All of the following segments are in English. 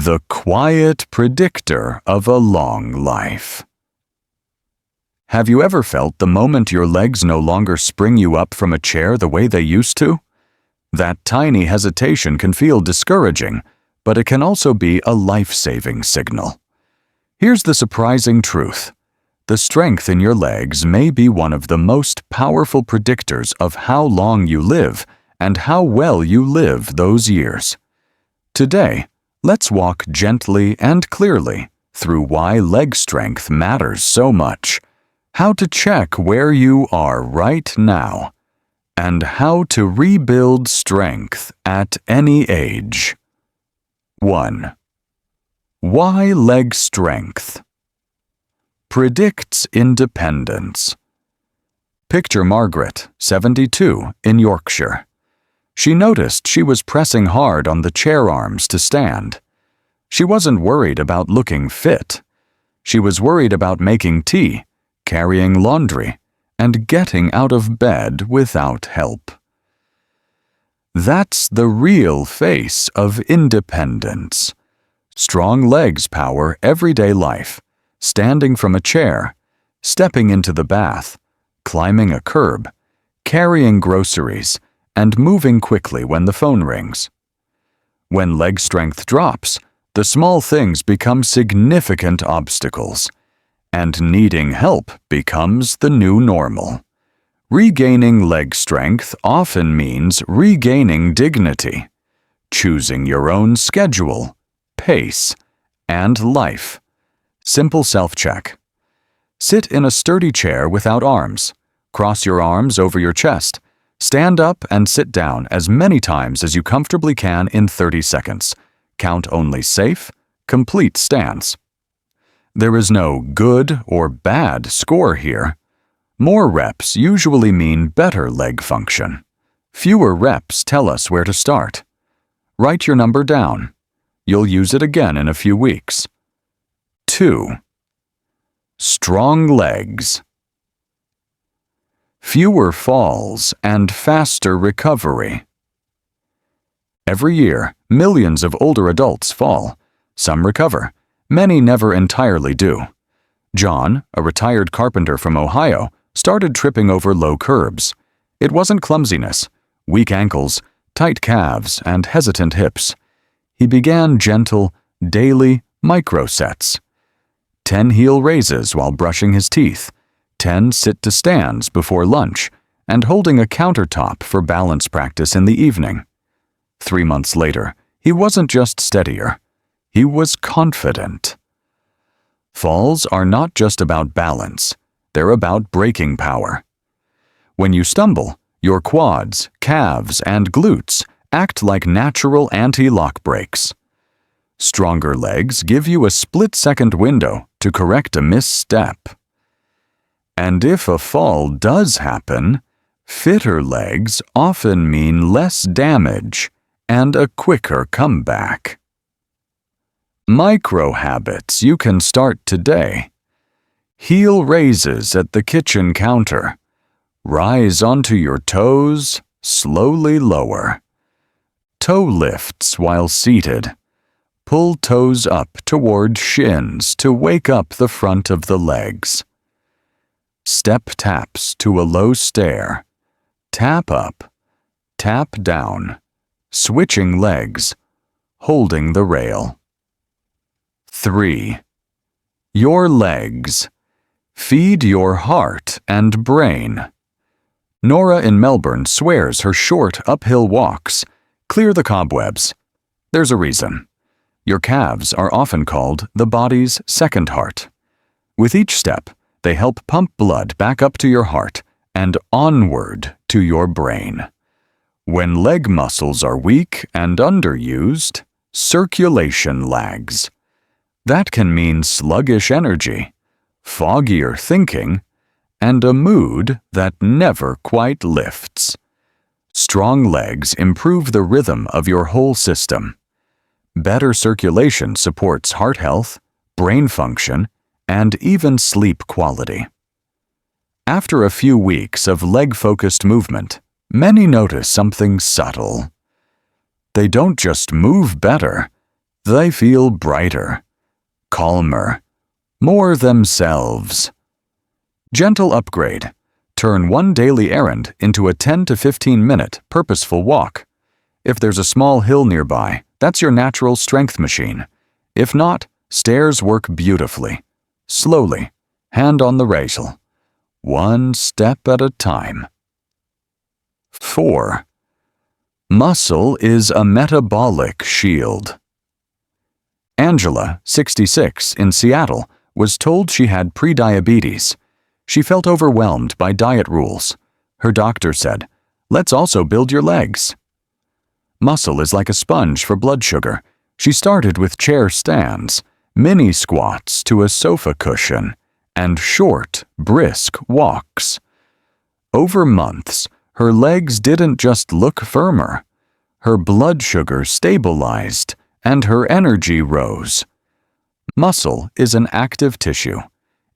The quiet predictor of a long life. Have you ever felt the moment your legs no longer spring you up from a chair the way they used to? That tiny hesitation can feel discouraging, but it can also be a life-saving signal. Here's the surprising truth. The strength in your legs may be one of the most powerful predictors of how long you live and how well you live those years. Today, let's walk gently and clearly through why leg strength matters so much, how to check where you are right now, and how to rebuild strength at any age. 1. Why leg strength? Predicts independence. Picture Margaret, 72, in Yorkshire. She noticed she was pressing hard on the chair arms to stand. She wasn't worried about looking fit. She was worried about making tea, carrying laundry, and getting out of bed without help. That's the real face of independence. Strong legs power everyday life, standing from a chair, stepping into the bath, climbing a curb, carrying groceries, and moving quickly when the phone rings. When leg strength drops, the small things become significant obstacles, and needing help becomes the new normal. Regaining leg strength often means regaining dignity, choosing your own schedule, pace, and life. Simple self-check. Sit in a sturdy chair without arms. Cross your arms over your chest. Stand up and sit down as many times as you comfortably can in 30 seconds. Count only safe, complete stands. There is no good or bad score here. More reps usually mean better leg function. Fewer reps tell us where to start. Write your number down. You'll use it again in a few weeks. 2. Strong legs. Fewer falls and faster recovery. Every year, millions of older adults fall. Some recover. Many never entirely do. John, a retired carpenter from Ohio, started tripping over low curbs. It wasn't clumsiness, weak ankles, tight calves, and hesitant hips. He began gentle, daily micro-sets. 10 heel raises while brushing his teeth, 10 sit-to-stands before lunch, and holding a countertop for balance practice in the evening. 3 months later, he wasn't just steadier. He was confident. Falls are not just about balance. They're about braking power. When you stumble, your quads, calves, and glutes act like natural anti-lock brakes. Stronger legs give you a split-second window to correct a misstep. And if a fall does happen, fitter legs often mean less damage and a quicker comeback. Micro habits you can start today. Heel raises at the kitchen counter. Rise onto your toes, slowly lower. Toe lifts while seated. Pull toes up toward shins to wake up the front of the legs. Step taps to a low stair. Tap up, tap down, switching legs, holding the rail. 3. Your legs. Feed your heart and brain. Nora in Melbourne swears her short uphill walks clear the cobwebs. There's a reason. Your calves are often called the body's second heart. With each step, they help pump blood back up to your heart and onward to your brain. When leg muscles are weak and underused, circulation lags. That can mean sluggish energy, foggier thinking, and a mood that never quite lifts. Strong legs improve the rhythm of your whole system. Better circulation supports heart health, brain function, and even sleep quality. After a few weeks of leg-focused movement, many notice something subtle. They don't just move better, They feel brighter, calmer, more themselves. Gentle upgrade. Turn one daily errand into a 10 to 15-minute purposeful walk. If there's a small hill nearby, that's your natural strength machine. If not, stairs work beautifully. Slowly, hand on the rail. One step at a time. 4. Muscle is a metabolic shield. Angela, 66, in Seattle, was told she had prediabetes. She felt overwhelmed by diet rules. Her doctor said, "Let's also build your legs." Muscle is like a sponge for blood sugar. She started with chair stands, mini squats to a sofa cushion, and short, brisk walks. Over months, her legs didn't just look firmer. Her blood sugar stabilized, and her energy rose. Muscle is an active tissue.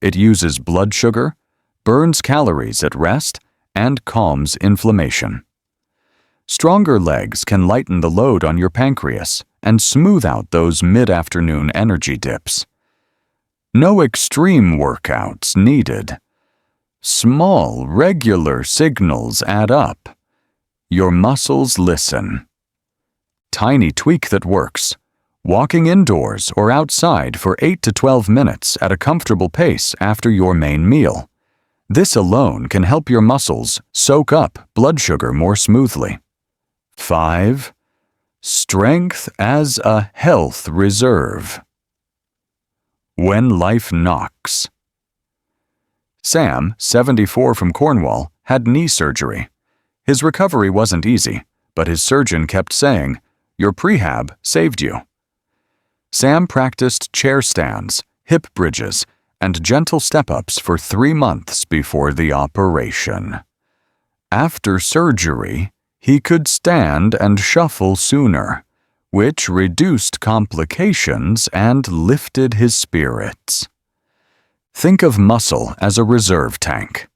It uses blood sugar, burns calories at rest, and calms inflammation. Stronger legs can lighten the load on your pancreas and smooth out those mid-afternoon energy dips. No extreme workouts needed. Small, regular signals add up. Your muscles listen. Tiny tweak that works. Walking indoors or outside for 8 to 12 minutes at a comfortable pace after your main meal. This alone can help your muscles soak up blood sugar more smoothly. 5. Strength as a health reserve. When life knocks. Sam, 74 from Cornwall, had knee surgery. His recovery wasn't easy, but his surgeon kept saying, "Your prehab saved you." Sam practiced chair stands, hip bridges, and gentle step-ups for 3 months before the operation. After surgery, he could stand and shuffle sooner, which reduced complications and lifted his spirits. Think of muscle as a reserve tank.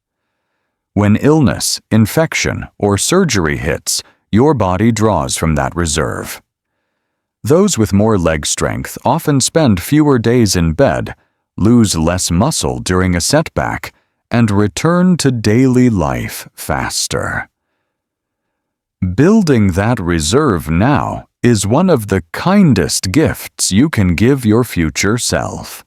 When illness, infection, or surgery hits, your body draws from that reserve. Those with more leg strength often spend fewer days in bed, lose less muscle during a setback, and return to daily life faster. Building that reserve now is one of the kindest gifts you can give your future self.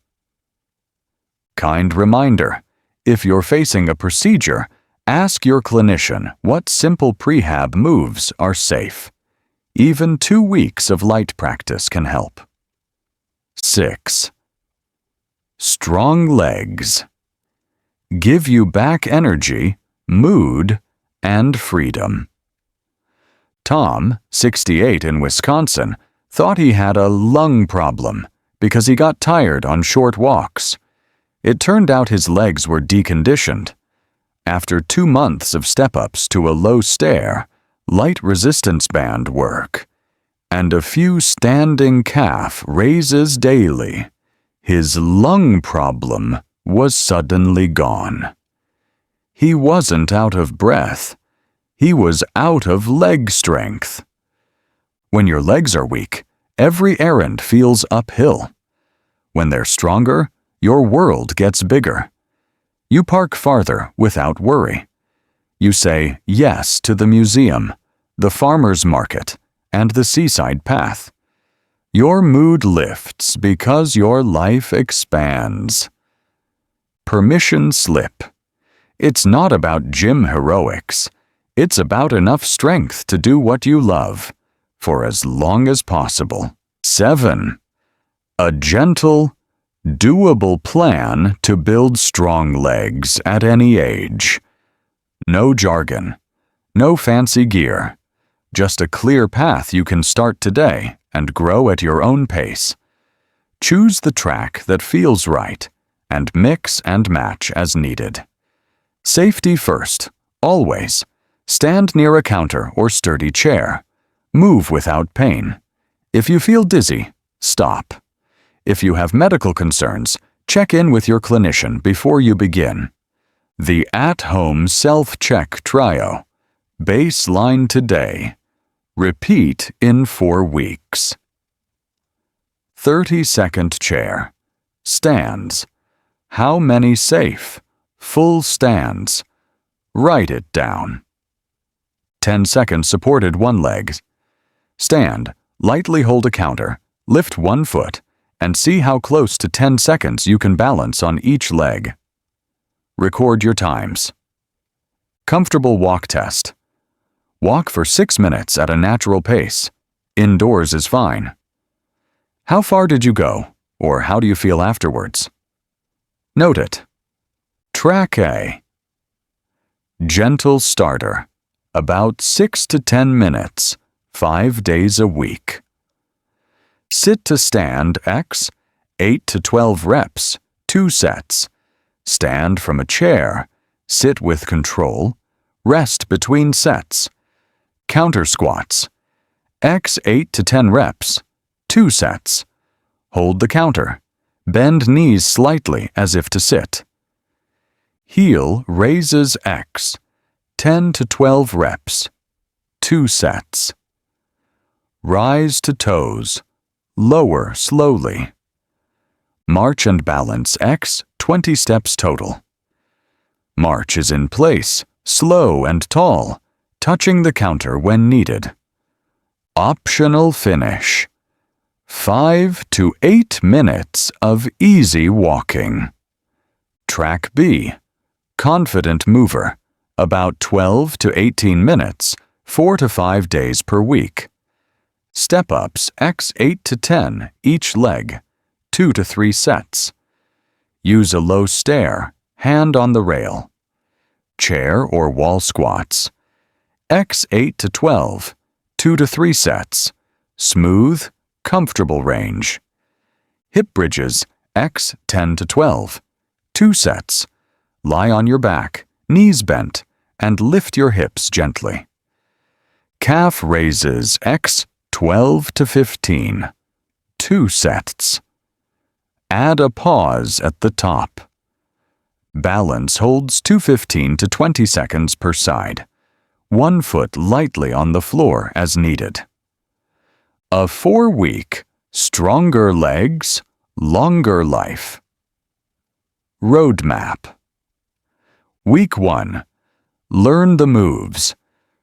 Kind reminder: if you're facing a procedure, ask your clinician what simple prehab moves are safe. Even 2 weeks of light practice can help. 6. Strong legs. Give you back energy, mood, and freedom. Tom, 68 in Wisconsin, thought he had a lung problem because he got tired on short walks. It turned out his legs were deconditioned. After 2 months of step-ups to a low stair, light resistance band work, and a few standing calf raises daily, his lung problem was suddenly gone. He wasn't out of breath. He was out of leg strength. When your legs are weak, every errand feels uphill. When they're stronger, your world gets bigger. You park farther without worry. You say yes to the museum, the farmer's market, and the seaside path. Your mood lifts because your life expands. Permission slip. It's not about gym heroics. It's about enough strength to do what you love, for as long as possible. 7. A gentle, doable plan to build strong legs at any age. No jargon, no fancy gear, just a clear path you can start today and grow at your own pace. Choose the track that feels right and mix and match as needed. Safety first, always. Stand near a counter or sturdy chair. Move without pain. If you feel dizzy, stop. If you have medical concerns, check in with your clinician before you begin. The at-home self-check trio. Baseline today. Repeat in 4 weeks. 30-second chair. Stands. How many safe, full stands? Write it down. 10-second supported one leg. Stand. Lightly hold a counter. Lift one foot and see how close to 10 seconds you can balance on each leg. Record your times. Comfortable walk test. Walk for 6 minutes at a natural pace. Indoors is fine. How far did you go, or how do you feel afterwards? Note it. Track A. Gentle starter. About 6 to 10 minutes, 5 days a week. Sit to stand X, 8 to 12 reps, 2 sets. Stand from a chair, sit with control, rest between sets. Counter squats. X 8 to 10 reps, 2 sets. Hold the counter. Bend knees slightly as if to sit. Heel raises X, 10 to 12 reps, 2 sets. Rise to toes, lower slowly. March and balance X, 20 steps total. March is in place, slow and tall, touching the counter when needed. Optional finish. 5 to 8 minutes of easy walking. Track B. Confident mover. About 12 to 18 minutes, 4 to 5 days per week. Step-ups X 8 to 10 each leg, 2 to 3 sets. Use a low stair, hand on the rail. Chair or wall squats. X 8 to 12, 2 to 3 sets. Smooth, comfortable range. Hip bridges X 10 to 12, 2 sets. Lie on your back, knees bent, and lift your hips gently. Calf raises X 12 to 15, 2 sets. Add a pause at the top. Balance holds 15 to 20 seconds per side. 1 foot lightly on the floor as needed. A 4-week, stronger legs, longer life. Roadmap. Week 1. Learn the moves.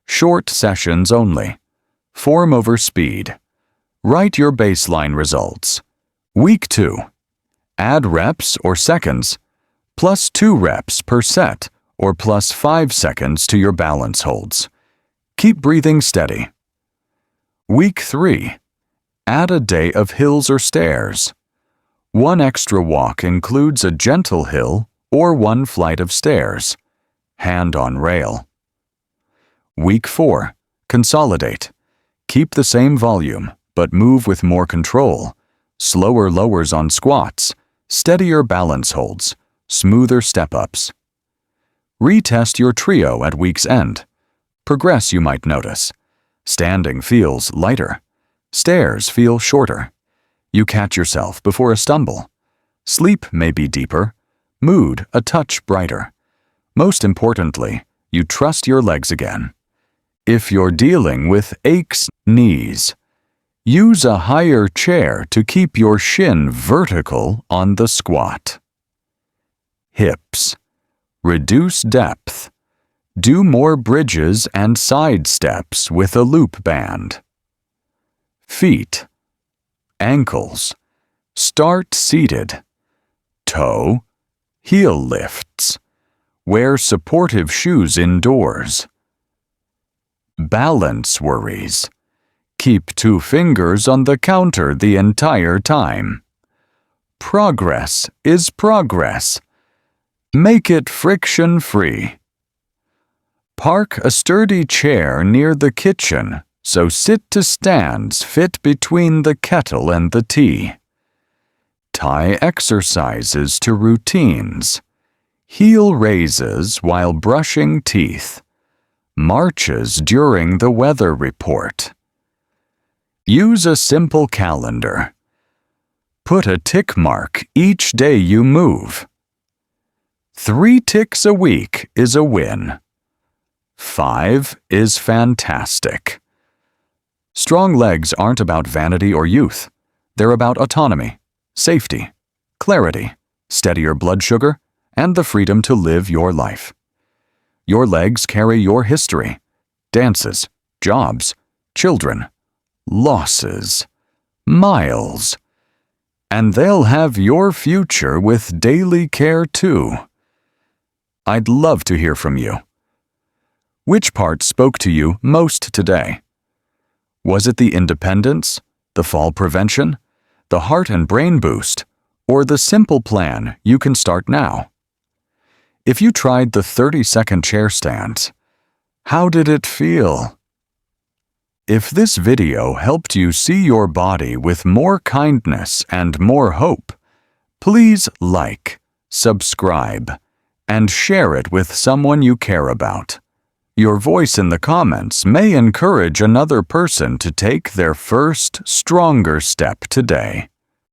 Short sessions only. Form over speed. Write your baseline results. Week 2. Add reps or seconds, plus 2 reps per set or plus 5 seconds to your balance holds. Keep breathing steady. Week 3. Add a day of hills or stairs. 1 extra walk includes a gentle hill or 1 flight of stairs. Hand on rail. Week 4. Consolidate. Keep the same volume, but move with more control. Slower lowers on squats, steadier balance holds, smoother step-ups. Retest your trio at week's end. Progress you might notice. Standing feels lighter. Stairs feel shorter. You catch yourself before a stumble. Sleep may be deeper. Mood a touch brighter. Most importantly, you trust your legs again. If you're dealing with aches knees, use a higher chair to keep your shin vertical on the squat. Hips. Reduce depth. Do more bridges and side steps with a loop band. Feet. Ankles. Start seated. Toe. Heel lifts. Wear supportive shoes indoors. Balance worries. Keep 2 fingers on the counter the entire time. Progress is progress. Make it friction-free. Park a sturdy chair near the kitchen so sit-to-stands fit between the kettle and the tea. Tie exercises to routines. Heel raises while brushing teeth. Marches during the weather report. Use a simple calendar. Put a tick mark each day you move. 3 ticks a week is a win. 5 is fantastic. Strong legs aren't about vanity or youth. They're about autonomy, safety, clarity, steadier blood sugar, and the freedom to live your life. Your legs carry your history, dances, jobs, children, losses, miles. And they'll have your future with daily care too. I'd love to hear from you. Which part spoke to you most today? Was it the independence, the fall prevention, the heart and brain boost, or the simple plan you can start now? If you tried the 30-second chair stands, how did it feel? If this video helped you see your body with more kindness and more hope, please like, subscribe, and share it with someone you care about. Your voice in the comments may encourage another person to take their first, stronger step today.